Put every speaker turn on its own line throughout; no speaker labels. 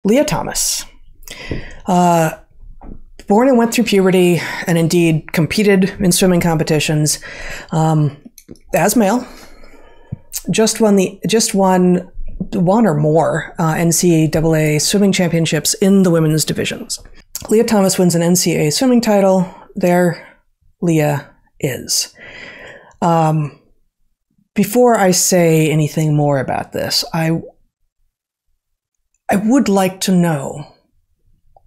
Lia Thomas. Born and went through puberty and indeed competed in swimming competitions as male. Just won one or more NCAA swimming championships in the women's divisions. Lia Thomas wins an NCAA swimming title. There Lia is. Before I say anything more about this, I would like to know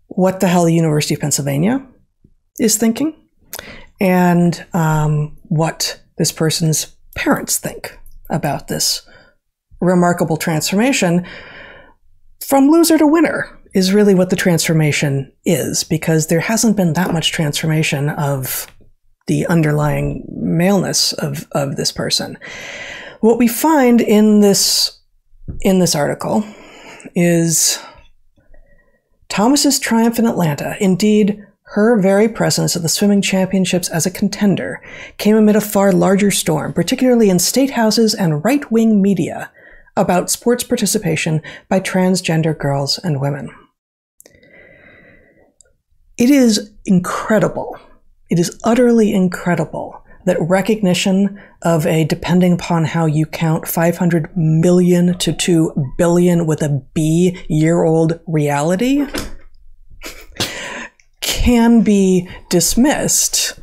what the hell the University of Pennsylvania is thinking and what this person's parents think about this remarkable transformation. From loser to winner is really what the transformation is, because there hasn't been that much transformation of the underlying maleness of this person. What we find in this article is Thomas's triumph in Atlanta. Indeed, her very presence at the swimming championships as a contender came amid a far larger storm, particularly in state houses and right-wing media, about sports participation by transgender girls and women. It is incredible. It is utterly incredible that recognition of a, depending upon how you count, 500 million to 2 billion with a B year-old reality can be dismissed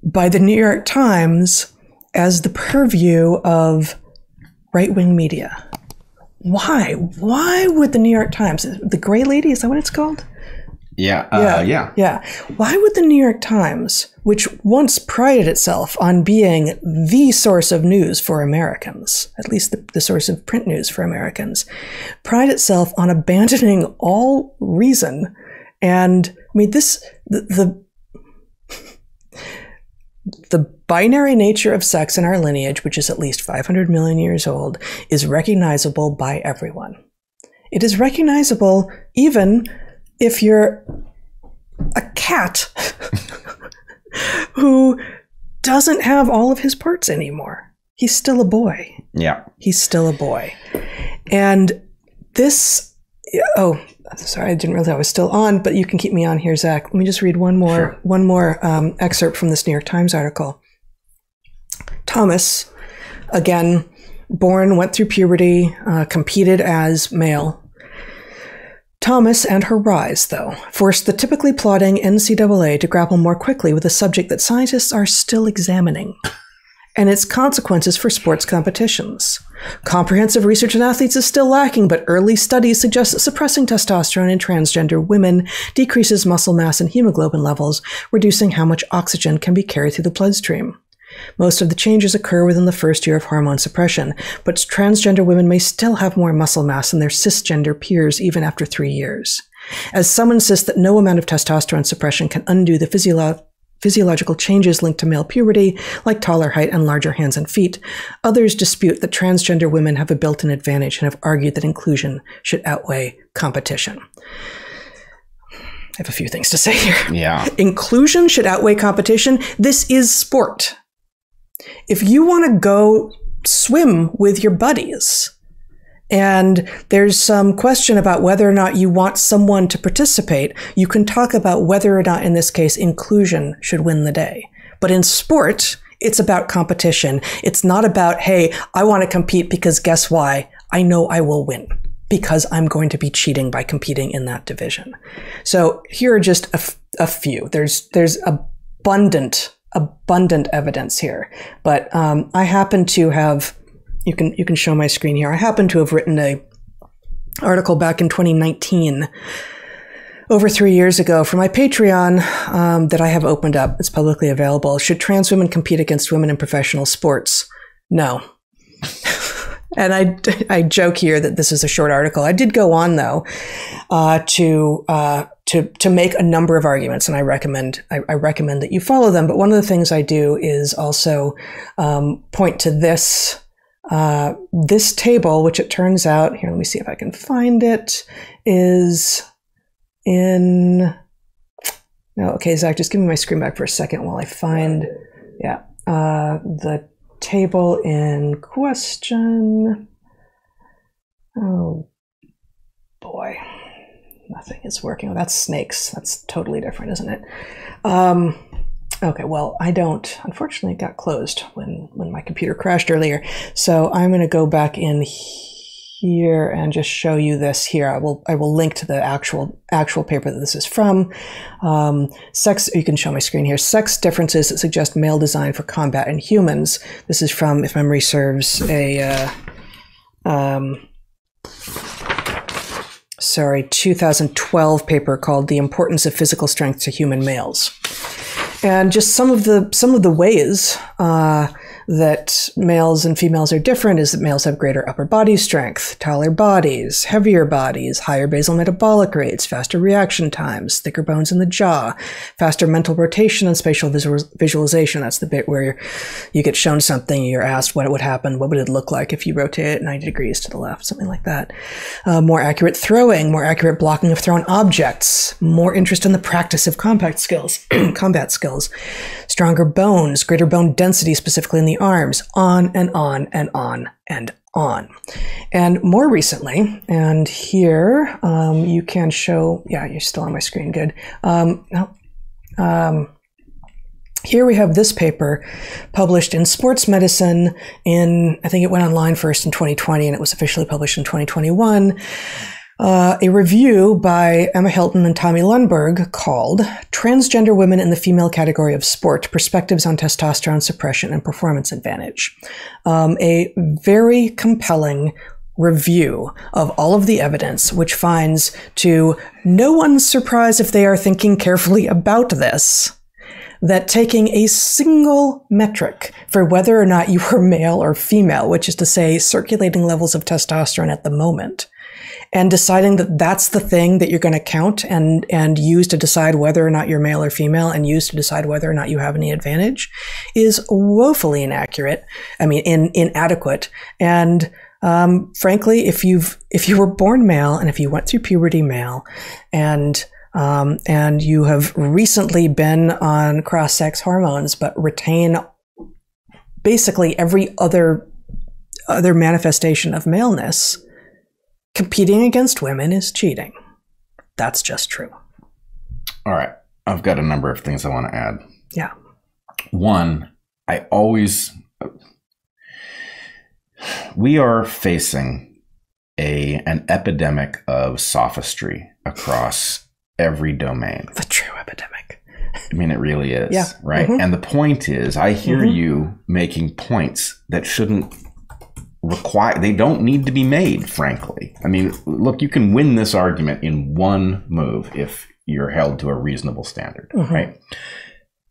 by the New York Times as the purview of right-wing media. Why? Why would the New York Times, the Gray Lady, is that what it's called?
Yeah.
Why would the New York Times, which once prided itself on being the source of news for Americans, at least the source of print news for Americans, pride itself on abandoning all reason? And I mean, the binary nature of sex in our lineage, which is at least 500 million years old, is recognizable by everyone. It is recognizable even if you're a cat who doesn't have all of his parts anymore. He's still a boy.
Yeah.
He's still a boy. And this, oh, sorry, I didn't realize I was still on, but you can keep me on here, Zach. Let me just read one more excerpt from this New York Times article. Thomas, again, born, went through puberty, competed as male. Thomas and her rise, though, forced the typically plodding NCAA to grapple more quickly with a subject that scientists are still examining, and its consequences for sports competitions. Comprehensive research in athletes is still lacking, but early studies suggest that suppressing testosterone in transgender women decreases muscle mass and hemoglobin levels, reducing how much oxygen can be carried through the bloodstream. Most of the changes occur within the first year of hormone suppression, but transgender women may still have more muscle mass than their cisgender peers even after 3 years. As some insist that no amount of testosterone suppression can undo the physiological changes linked to male puberty, like taller height and larger hands and feet, others dispute that transgender women have a built-in advantage and have argued that inclusion should outweigh competition. I have a few things to say here.
Yeah.
Inclusion should outweigh competition. This is sport. If you want to go swim with your buddies and there's some question about whether or not you want someone to participate, you can talk about whether or not, in this case, inclusion should win the day. But in sport, it's about competition. It's not about, hey, I want to compete because guess why? I know I will win because I'm going to be cheating by competing in that division. So here are just a few. There's abundant evidence here, but I happen to have, you can show my screen here. I happen to have written a article back in 2019, over 3 years ago, for my Patreon that I have opened up. It's publicly available. Should trans women compete against women in professional sports? No. And I joke here that this is a short article. I did go on, though, to make a number of arguments, and I recommend that you follow them. But one of the things I do is also point to this table, which it turns out, here, let me see if I can find it, is in, no, okay, Zach, just give me my screen back for a second while I find, the table in question. Oh, boy, nothing is working. Oh, that's snakes. That's totally different, isn't it? Okay, well, I don't. Unfortunately, it got closed when my computer crashed earlier. So I'm going to go back in here and just show you this here. I will link to the actual paper that this is from. Sex. You can show my screen here. Sex differences that suggest male design for combat in humans. This is from, if memory serves, a 2012 paper called "The Importance of Physical Strength to Human Males." And just some of the ways that males and females are different is that males have greater upper body strength, taller bodies, heavier bodies, higher basal metabolic rates, faster reaction times, thicker bones in the jaw, faster mental rotation and spatial visualization. That's the bit where you get shown something, you're asked what would happen, what would it look like if you rotate it 90 degrees to the left, something like that. More accurate throwing, more accurate blocking of thrown objects, more interest in the practice of combat skills, stronger bones, greater bone density, specifically in the arms, on and on and on and on. And more recently, and here you can show, yeah, you're still on my screen, good. Here we have this paper published in Sports Medicine I think it went online first in 2020 and it was officially published in 2021. A review by Emma Hilton and Tommy Lundberg called "Transgender Women in the Female Category of Sport: Perspectives on Testosterone Suppression and Performance Advantage." A very compelling review of all of the evidence, which finds, to no one's surprise if they are thinking carefully about this, that taking a single metric for whether or not you are male or female, which is to say circulating levels of testosterone at the moment, and deciding that that's the thing that you're going to count and use to decide whether or not you're male or female and use to decide whether or not you have any advantage is woefully inaccurate. I mean, inadequate. And frankly, if you were born male and if you went through puberty male and you have recently been on cross-sex hormones but retain basically every other manifestation of maleness, competing against women is cheating. That's just true.
All right. I've got a number of things I want to add.
Yeah.
One, we are facing an epidemic of sophistry across every domain.
The true epidemic.
I mean, it really is.
Yeah.
Right.
Mm-hmm.
And the point is, I hear you making points that shouldn't they don't need to be made, frankly. I mean, look, you can win this argument in one move if you're held to a reasonable standard, right?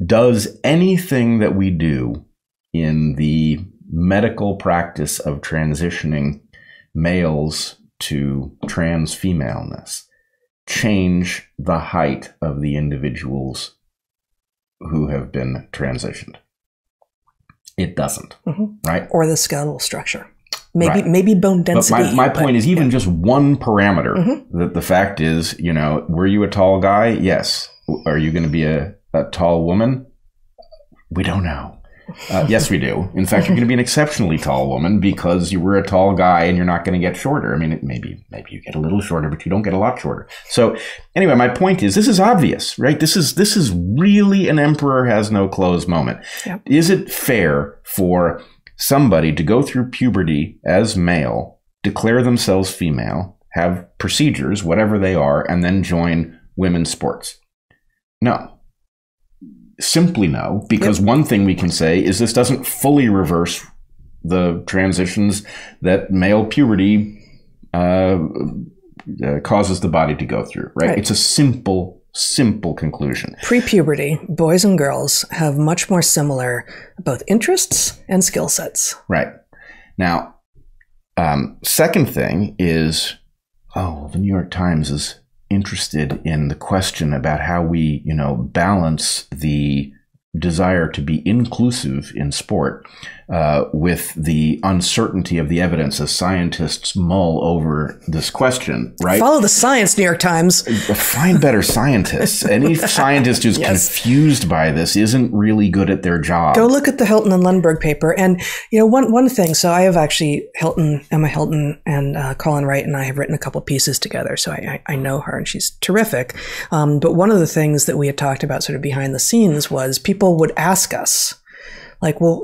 Does anything that we do in the medical practice of transitioning males to trans femaleness change the height of the individuals who have been transitioned? It doesn't, right?
Or the skeletal structure. Maybe bone density.
But my point is even just one parameter. That the fact is, were you a tall guy? Yes. Are you going to be a tall woman? We don't know. Yes, we do. In fact, you're going to be an exceptionally tall woman because you were a tall guy and you're not going to get shorter. I mean, maybe you get a little shorter, but you don't get a lot shorter. So anyway, my point is, this is obvious, right? This is really an emperor has no clothes moment. Yep. Is it fair for somebody to go through puberty as male, declare themselves female, have procedures, whatever they are, and then join women's sports? No. Simply no, because one thing we can say is this doesn't fully reverse the transitions that male puberty causes the body to go through, right? It's a simple conclusion.
Pre-puberty, boys and girls have much more similar both interests and skill sets. Right.
Now, second thing is, the New York Times is interested in the question about how we, balance the desire to be inclusive in sport with the uncertainty of the evidence as scientists mull over this question, right?
Follow the science, New York Times.
Find better scientists. Any scientist who's confused by this isn't really good at their job.
Go look at the Hilton and Lundberg paper. And, one thing, so I have actually Emma Hilton and Colin Wright and I have written a couple pieces together. So I know her and she's terrific. But one of the things that we had talked about sort of behind the scenes was people would ask us, like, well,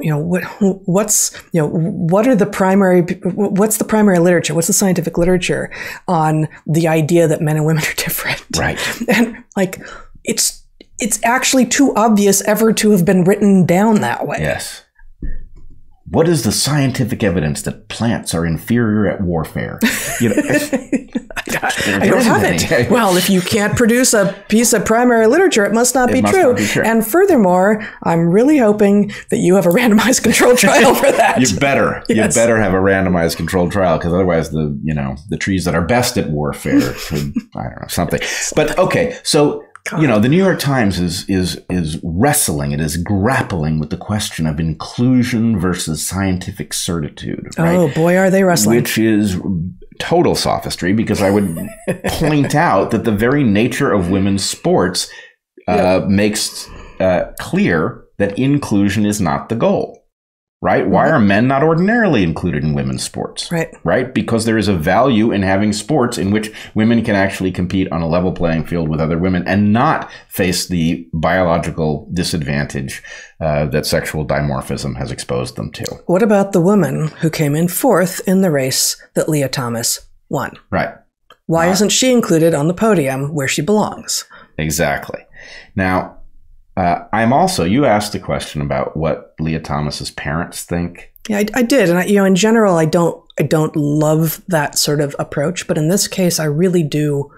what's the primary literature? What's the scientific literature on the idea that men and women are different?
Right.
And like, it's actually too obvious ever to have been written down that way.
Yes. What is the scientific evidence that plants are inferior at warfare?
I don't have it. Well, if you can't produce a piece of primary literature, it must not be true. And furthermore, I'm really hoping that you have a randomized controlled trial for that.
You better. Yes. You better have a randomized controlled trial, because otherwise the trees that are best at warfare could, I don't know, something. But okay, so the New York Times is wrestling, it is grappling with the question of inclusion versus scientific certitude. Right?
Oh boy, are they wrestling.
Which is total sophistry, because I would point out that the very nature of women's sports makes clear that inclusion is not the goal. Right? Why are men not ordinarily included in women's sports? Right? Because there is a value in having sports in which women can actually compete on a level playing field with other women and not face the biological disadvantage that sexual dimorphism has exposed them to.
What about the woman who came in fourth in the race that Lia Thomas won?
Right.
Why isn't she included on the podium where she belongs?
Exactly. Now, you asked a question about what Lia Thomas's parents think.
Yeah, I did. And in general, I don't love that sort of approach. But in this case, I really do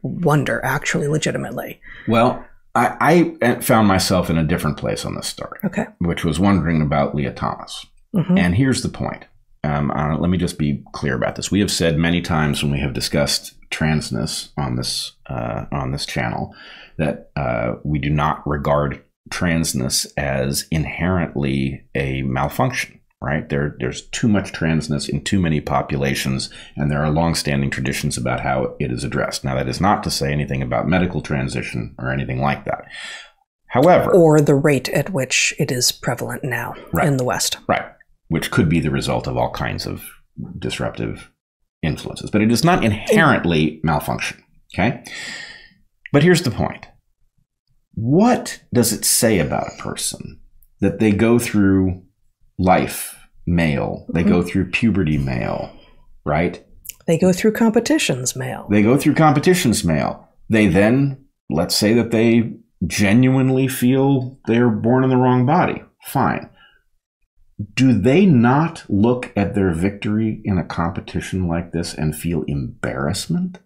wonder, actually, legitimately.
Well, I found myself in a different place on this story. Okay. Which was wondering about Lia Thomas. Mm-hmm. And here's the point. Let me just be clear about this. We have said many times when we have discussed transness on this channel that we do not regard transness as inherently a malfunction, right? There's too much transness in too many populations, and there are longstanding traditions about how it is addressed. Now, that is not to say anything about medical transition or anything like that. However... Or
the rate at which it is prevalent now in the West.
Right. Which could be the result of all kinds of disruptive influences. But it is not inherently malfunction, okay? But here's the point. What does it say about a person that they go through life male, they go through puberty male, right?
They go through competitions male.
They go through competitions male. They then, let's say that they genuinely feel they're born in the wrong body. Fine. Do they not look at their victory in a competition like this and feel embarrassment?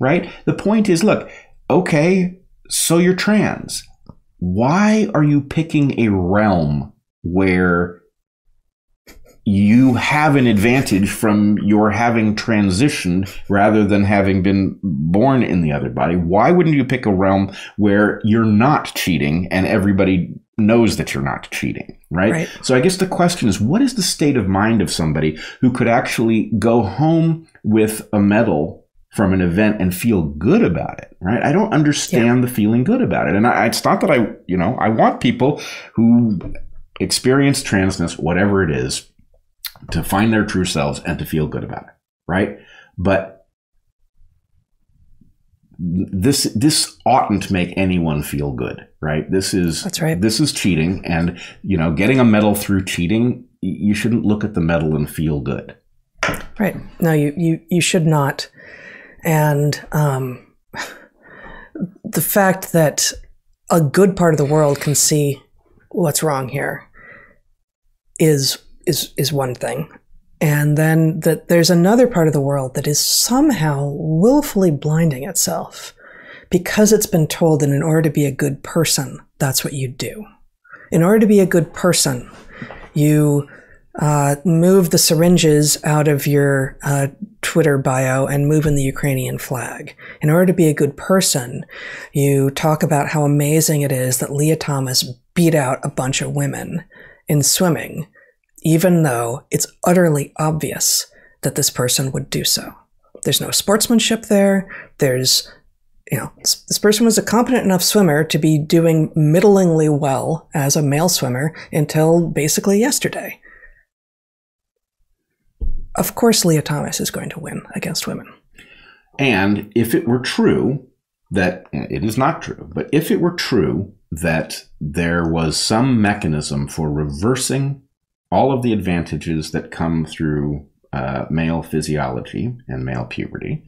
Right? The point is, look, okay, so you're trans. Why are you picking a realm where you have an advantage from your having transitioned rather than having been born in the other body? Why wouldn't you pick a realm where you're not cheating and everybody knows that you're not cheating, right? So I guess the question is, what is the state of mind of somebody who could actually go home with a medal from an event and feel good about it, right? I don't understand the feeling good about it. And it's not that I want people who experience transness, whatever it is, to find their true selves and to feel good about it, right? But this oughtn't make anyone feel good, right? That's right. This is cheating, and getting a medal through cheating, you shouldn't look at the medal and feel good.
Right. No, you should not. And the fact that a good part of the world can see what's wrong here is one thing. And then that there's another part of the world that is somehow willfully blinding itself because it's been told that in order to be a good person, that's what you do. In order to be a good person, you move the syringes out of your Twitter bio and move in the Ukrainian flag. In order to be a good person, you talk about how amazing it is that Lia Thomas beat out a bunch of women in swimming, even though it's utterly obvious that this person would do so. There's no sportsmanship there. There's, this person was a competent enough swimmer to be doing middlingly well as a male swimmer until basically yesterday. Of course, Lia Thomas is going to win against women.
And if it were true that, it is not true, but if it were true that there was some mechanism for reversing all of the advantages that come through male physiology and male puberty,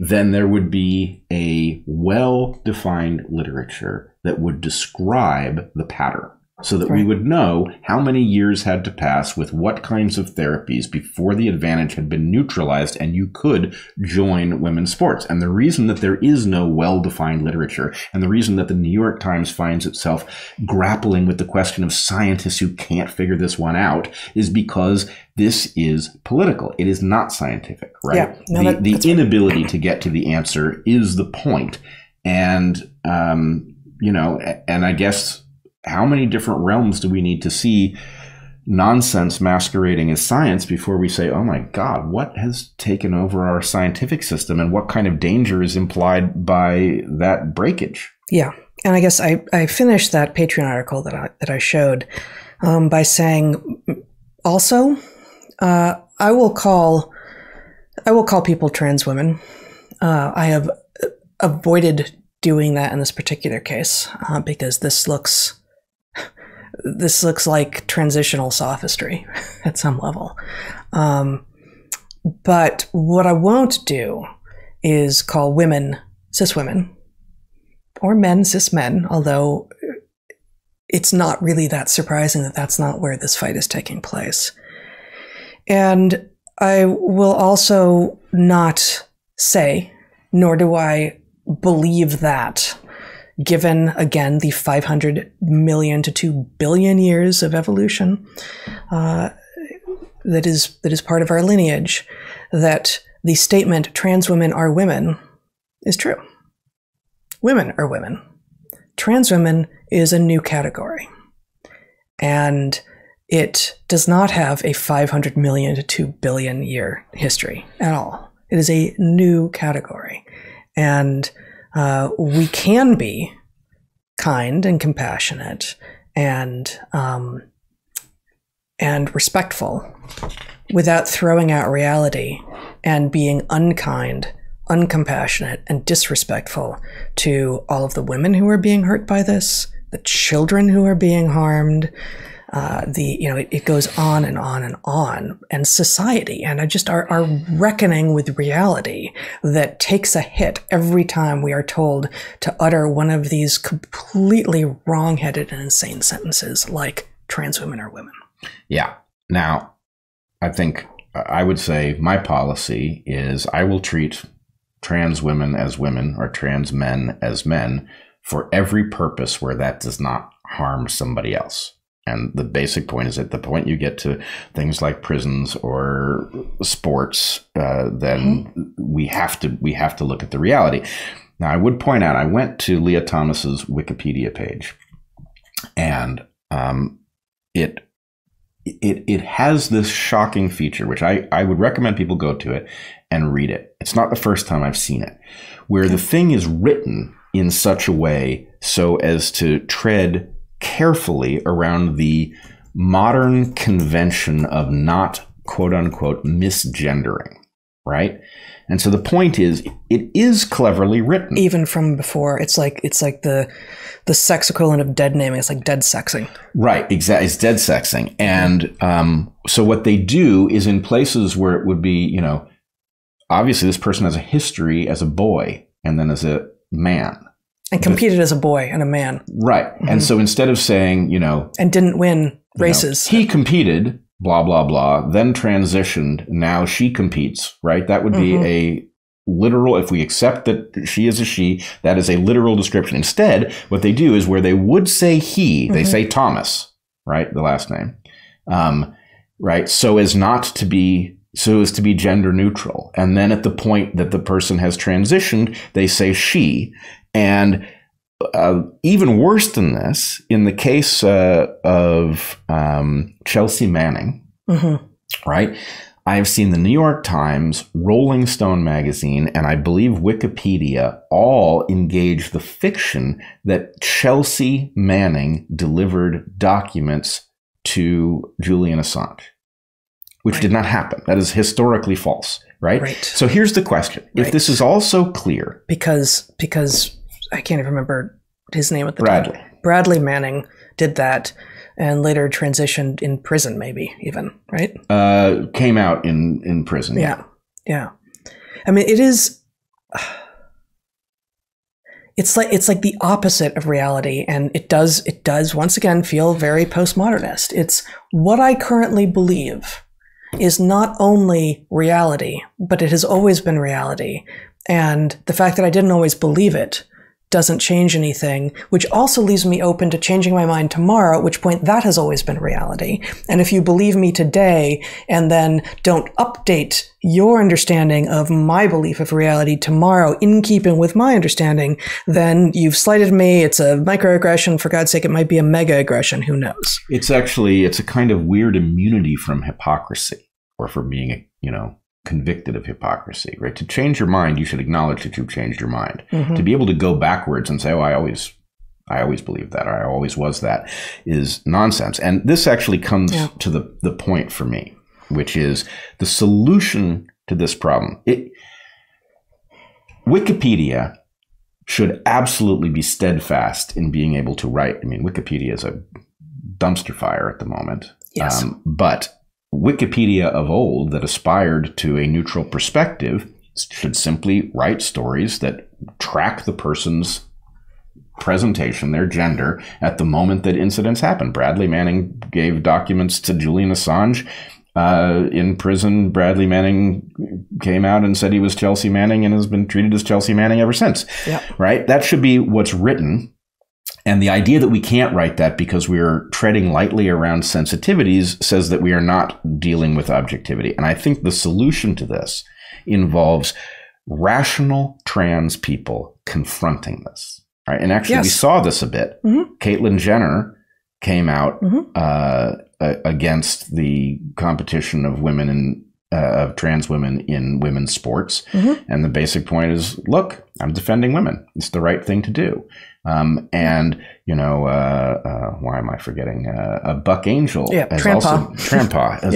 then there would be a well-defined literature that would describe the pattern so that we would know how many years had to pass with what kinds of therapies before the advantage had been neutralized and you could join women's sports. And the reason that there is no well-defined literature, and the reason that the New York Times finds itself grappling with the question of scientists who can't figure this one out, is because this is political. It is not scientific, right? Yeah, no, the inability to get to the answer is the point. And, and I guess, how many different realms do we need to see nonsense masquerading as science before we say, oh my God, what has taken over our scientific system and what kind of danger is implied by that breakage?
Yeah. And I guess I finished that Patreon article that I showed by saying also, I will call people trans women. I have avoided doing that in this particular case because this looks like transitional sophistry at some level. But what I won't do is call women cis women or men cis men, although it's not really that surprising that that's not where this fight is taking place. And I will also not say, nor do I believe that, given, again, the 500 million to 2 billion years of evolution that is part of our lineage, that the statement trans women are women is true. Women are women. Trans women is a new category. And it does not have a 500 million to 2 billion year history at all. It is a new category. And we can be kind and compassionate and respectful without throwing out reality and being unkind, uncompassionate, and disrespectful to all of the women who are being hurt by this, the children who are being harmed. It goes on and on and on, and society and our reckoning with reality that takes a hit every time we are told to utter one of these completely wrong-headed and insane sentences like trans women are women.
Yeah. Now, I think I would say my policy is I will treat trans women as women or trans men as men for every purpose where that does not harm somebody else. And the basic point is at the point you get to things like prisons or sports, then we have to look at the reality. Now, I would point out, I went to Lia Thomas's Wikipedia page, and it has this shocking feature, which I would recommend people go to it and read it. It's not the first time I've seen it, where the thing is written in such a way so as to tread carefully around the modern convention of not, quote unquote, misgendering, right? And so the point is, it is cleverly written.
Even from before, it's like the sex equivalent of dead naming. It's like dead sexing.
Right, exactly. It's dead sexing. And so what they do is in places where it would be, obviously this person has a history as a boy and then as a man.
And competed as a boy and a man.
Right. Mm-hmm. And so instead of saying,
and didn't win races.
He competed, blah, blah, blah, then transitioned. Now she competes, right? That would be a literal, if we accept that she is a she, that is a literal description. Instead, what they do is where they would say he, they say Thomas, right? The last name. Right. So as to be gender neutral. And then at the point that the person has transitioned, they say she. And even worse than this, in the case of Chelsea Manning, right? I've seen the New York Times, Rolling Stone magazine, and I believe Wikipedia all engage the fiction that Chelsea Manning delivered documents to Julian Assange, which did not happen. That is historically false, right? So here's the question. If this is all so clear.
Because I can't even remember his name at the time. Bradley Manning did that and later transitioned in prison, maybe even, right?
Came out in prison.
Yeah. I mean, it's like the opposite of reality, and it does once again feel very postmodernist. It's what I currently believe is not only reality, but it has always been reality. And the fact that I didn't always believe it doesn't change anything, which also leaves me open to changing my mind tomorrow, at which point that has always been reality. And if you believe me today and then don't update your understanding of my belief of reality tomorrow in keeping with my understanding, then you've slighted me. It's a microaggression. For God's sake, it might be a mega aggression. Who knows? It's
a kind of weird immunity from hypocrisy, or from being, convicted of hypocrisy, right? To change your mind, you should acknowledge that you've changed your mind. To be able to go backwards and say, oh, I always believed that, or I always was that, is nonsense. And this actually comes to the point for me, which is the solution to this problem. Wikipedia should absolutely be steadfast in being able to write. I mean, Wikipedia is a dumpster fire at the moment.
Yes.
But Wikipedia of old, that aspired to a neutral perspective, should simply write stories that track the person's presentation, their gender, at the moment that incidents happen. Bradley Manning gave documents to Julian Assange in prison. Bradley Manning came out and said he was Chelsea Manning and has been treated as Chelsea Manning ever since. Right? That should be what's written. And the idea that we can't write that because we're treading lightly around sensitivities says that we are not dealing with objectivity. And I think the solution to this involves rational trans people confronting this. Right? And actually, we saw this a bit. Caitlyn Jenner came out against the competition of women of trans women in women's sports. And the basic point is, look, I'm defending women. It's the right thing to do. Why am I forgetting? Buck Angel has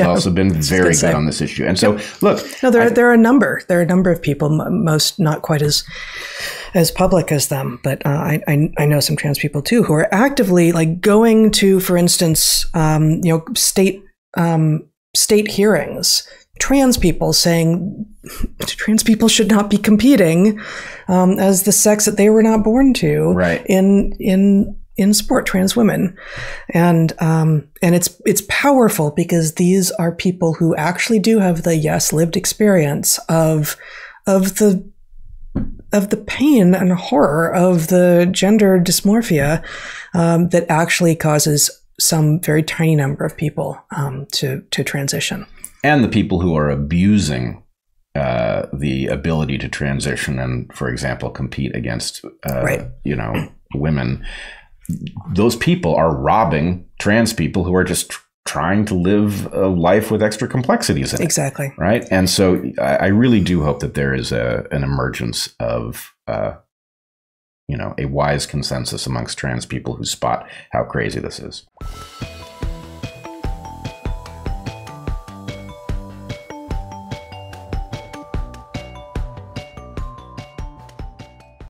also been very good on this issue. And so, look,
no, there are a number of people, most not quite as public as them, but I know some trans people too who are actively going to, for instance, state hearings. Trans people saying trans people should not be competing as the sex that they were not born to in sport, trans women. And it's powerful because these are people who actually do have the lived experience of the pain and horror of the gender dysmorphia that actually causes some very tiny number of people to transition.
And the people who are abusing the ability to transition and, for example, compete against, women. Those people are robbing trans people who are just trying to live a life with extra complexities in it.
Exactly.
Right. And so I really do hope that there is an emergence of, a wise consensus amongst trans people who spot how crazy this is.